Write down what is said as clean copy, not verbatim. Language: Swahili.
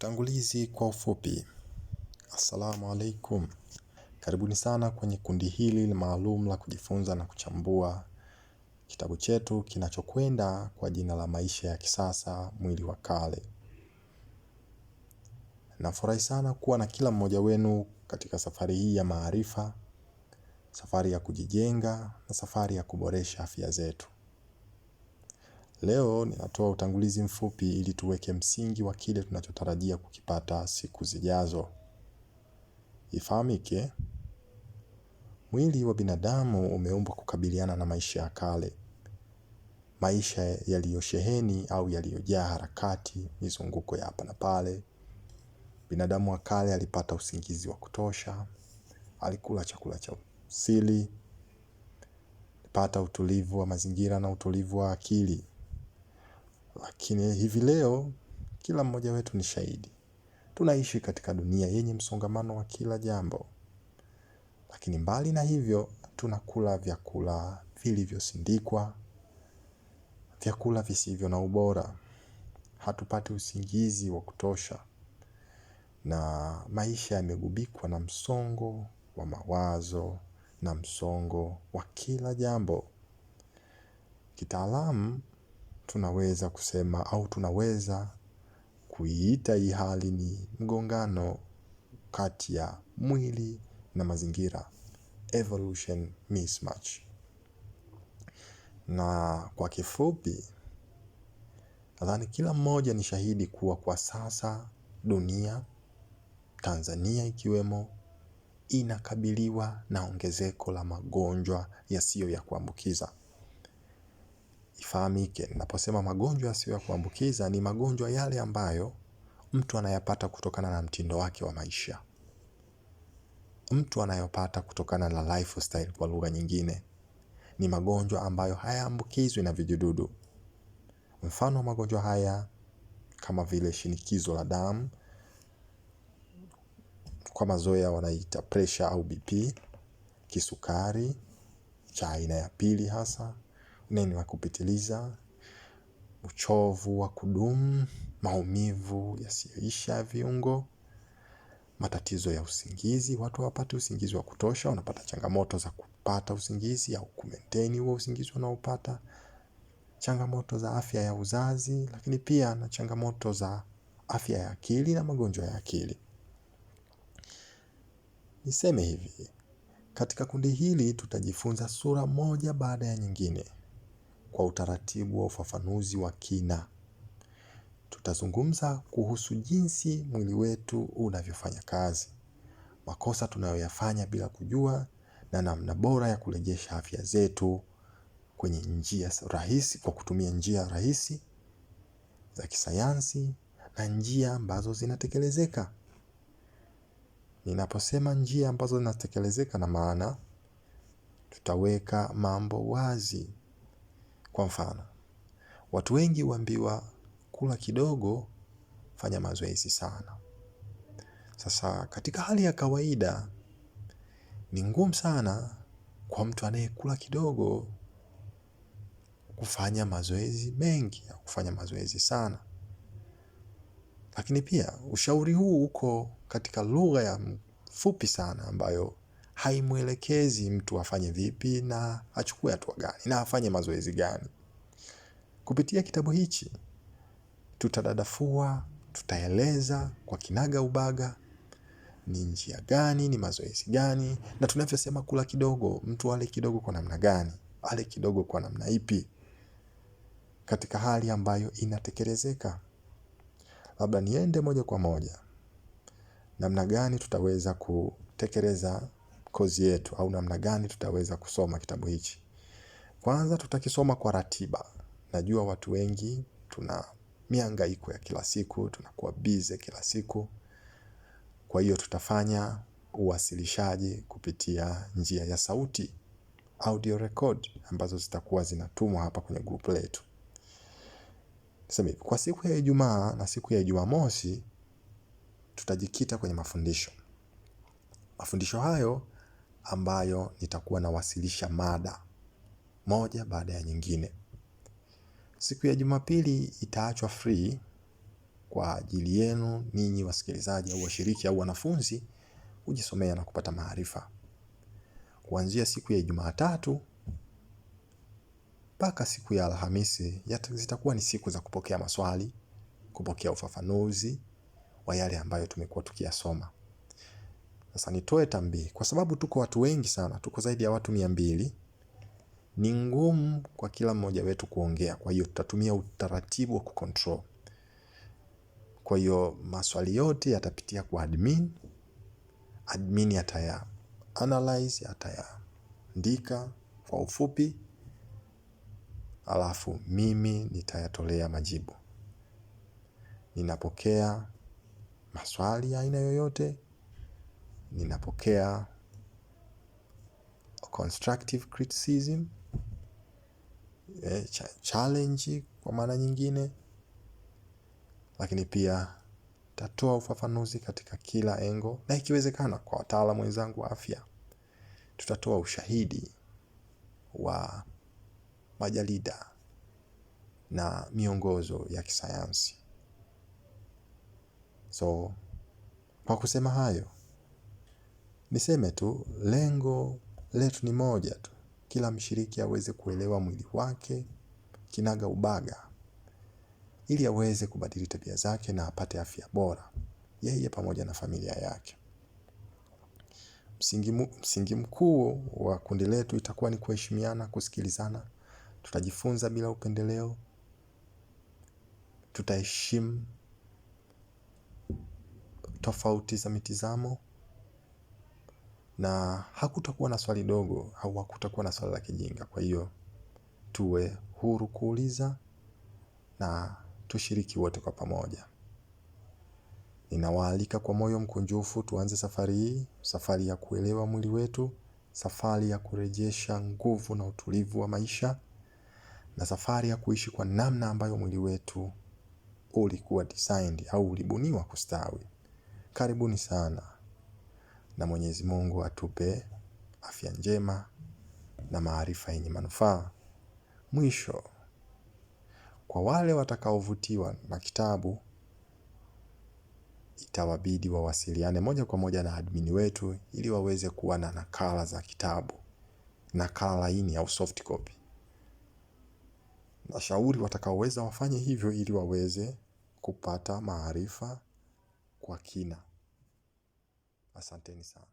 Utangulizi kwa ufupi. Assalamu alaikum. Karibuni sana kwenye kundi hili maalum la kujifunza na kuchambua kitabu chetu kinachokwenda kwa jina la Maisha ya Kisasa, Mwili wa Kale. Nafurahi sana kuwa na kila mmoja wenu katika safari hii ya maarifa, safari ya kujijenga na safari ya kuboresha afya zetu. Leo ninatoa utangulizi mfupi ili tuweke msingi wa kile tunachotarajia kukipata siku zijazo. Ifahamike, mwili wa binadamu umeumbwa kukabiliana na maisha ya kale. Maisha yaliyosheheni au yaliyojaa harakati, mizunguko ya hapa na pale. Binadamu wa kale alipata usingizi wa kutosha, alikula chakula cha asili, alipata utulivu wa mazingira na utulivu wa akili. Lakini hivi leo, kila mmoja wetu ni shahidi. Tunaishi katika dunia yenye msongamano wa kila jambo. Lakini mbali na hivyo, tunakula vyakula vilivyosindikwa, vyakula visivyo na ubora. Hatupati usingizi wa kutosha, na maisha yamegubikwa na msongo wa mawazo na msongo wa kila jambo. Kitaalamu tunaweza kusema au tunaweza kuiita hii hali ni mgongano kati ya mwili na mazingira, evolution mismatch. Na kwa kifupi, nadhani kila mmoja ni shahidi kuwa kwa sasa dunia, Tanzania ikiwemo, inakabiliwa na ongezeko la magonjwa yasiyo ya kuambukiza. Ifahamike, ninaposema magonjwa yasiyo ya kuambukiza ni magonjwa yale ambayo mtu anayapata kutokana na mtindo wake wa maisha. Mtu anayopata kutokana na lifestyle kwa lugha nyingine. Ni magonjwa ambayo hayaambukizwi na vijidudu. Mfano wa magonjwa haya kama vile shinikizo la damu, kwa mazoea wanaita pressure au BP, kisukari, cha aina ya pili hasa, unene wa kupitiliza, uchovu wa kudumu, maumivu yasiyoisha viungo, matatizo ya usingizi, watu hawapati usingizi wa kutosha, wanapata changamoto za kupata usingizi au kumaintain huo usingizi wanaopata, changamoto za afya ya uzazi, lakini pia na changamoto za afya ya akili na magonjwa ya akili. Niseme hivi, katika kundi hili tutajifunza sura moja baada ya nyingine kwa utaratibu wa ufafanuzi wa kina. Tutazungumza kuhusu jinsi mwili wetu unavyofanya kazi, makosa tunayoyafanya bila kujua na namna bora ya kurejesha afya zetu kwenye njia rahisi, kwa kutumia njia rahisi za kisayansi na njia ambazo zinatekelezeka. Ninaposema njia ambazo zinatekelezeka na maana tutaweka mambo wazi. Kwa mfano, watu wengi huambiwa kula kidogo, fanya mazoezi sana. Sasa katika hali ya kawaida ni ngumu sana kwa mtu anayekula kidogo kufanya mazoezi mengi au kufanya mazoezi sana. Lakini pia ushauri huu uko katika lugha ya fupi sana ambayo haimuelekezi mtu afanye vipi na achukue hatua gani na afanye mazoezi gani. Kupitia kitabu hichi tutadadafua, tutaeleza kwa kinaga ubaga ni njia gani, ni mazoezi gani, na tunavyosema kula kidogo, mtu ale kidogo kwa namna gani, ale kidogo kwa namna ipi, katika hali ambayo inatekelezeka. Labda niende moja kwa moja, namna gani tutaweza kutekeleza kozi yetu au namna gani tutaweza kusoma kitabu hichi. Kwanza tutakisoma kwa ratiba. Najua watu wengi tuna mihangaiko ya kila siku, tunakuwa busy kila siku. Kwa hiyo tutafanya uwasilishaji kupitia njia ya sauti, audio record, ambazo zitakuwa zinatumwa hapa kwenye group letu. Kwa siku ya Ijumaa na siku ya Jumamosi tutajikita kwenye mafundisho. Mafundisho hayo ambayo nitakuwa nawasilisha mada moja baada ya nyingine. Siku ya Jumapili itaachwa free kwa ajili yenu ninyi wasikilizaji au washiriki au wanafunzi kujisomea na kupata maarifa. Kuanzia siku ya Jumatatu mpaka siku ya Alhamisi zitakuwa ni siku za kupokea maswali, kupokea ufafanuzi wa yale ambayo tumekuwa tukiyasoma. Sasa nitoe tambii, kwa sababu tuko watu wengi sana, tuko zaidi ya watu 200, ni ngumu kwa kila mmoja wetu kuongea. Kwa hiyo tutatumia utaratibu wa kucontrol. Kwa hiyo maswali yote yatapitia kwa admin. Admin ataya analyze, atayaandika kwa ufupi, alafu mimi nitayatolea majibu. Ninapokea maswali ya aina yoyote, ninapokea constructive criticism, challenge kwa maana nyingine, lakini pia tatoa ufafanuzi katika kila engo, na ikiwezekana kwa wataalamu wenzangu wa afya tutatoa ushahidi wa majarida na miongozo ya kisayansi. So kwa kusema hayo, niseme tu lengo letu ni moja tu. Kila mshiriki aweze kuelewa mwili wake kinaga ubaga, ili aweze kubadili tabia zake na apate afya bora, yeye pamoja na familia yake. Msingi mkuu wa kundi letu itakuwa ni kuheshimiana, kusikilizana. Tutajifunza bila upendeleo, tutaheshimu tofauti za mitazamo, na hakutakuwa na swali dogo au hakutakuwa na swali la kijinga. Kwa hiyo tuwe huru kuuliza na tushiriki wote kwa pamoja. Ninawaalika kwa moyo mkunjufu tuanze safari hii, safari ya kuelewa mwili wetu, safari ya kurejesha nguvu na utulivu wa maisha, na safari ya kuishi kwa namna ambayo mwili wetu ulikuwa designed au ulibuniwa kustawi. Karibuni sana, na Mwenyezi Mungu atupe afya njema na maarifa yenye manufaa. Mwisho, kwa wale watakaovutiwa na kitabu, itawabidi wawasiliane moja kwa moja na admin wetu ili waweze kuwa na nakala za kitabu, nakala laini au soft copy. Nashauri watakaoweza wafanye hivyo ili waweze kupata maarifa kwa kina. Asanteni sana.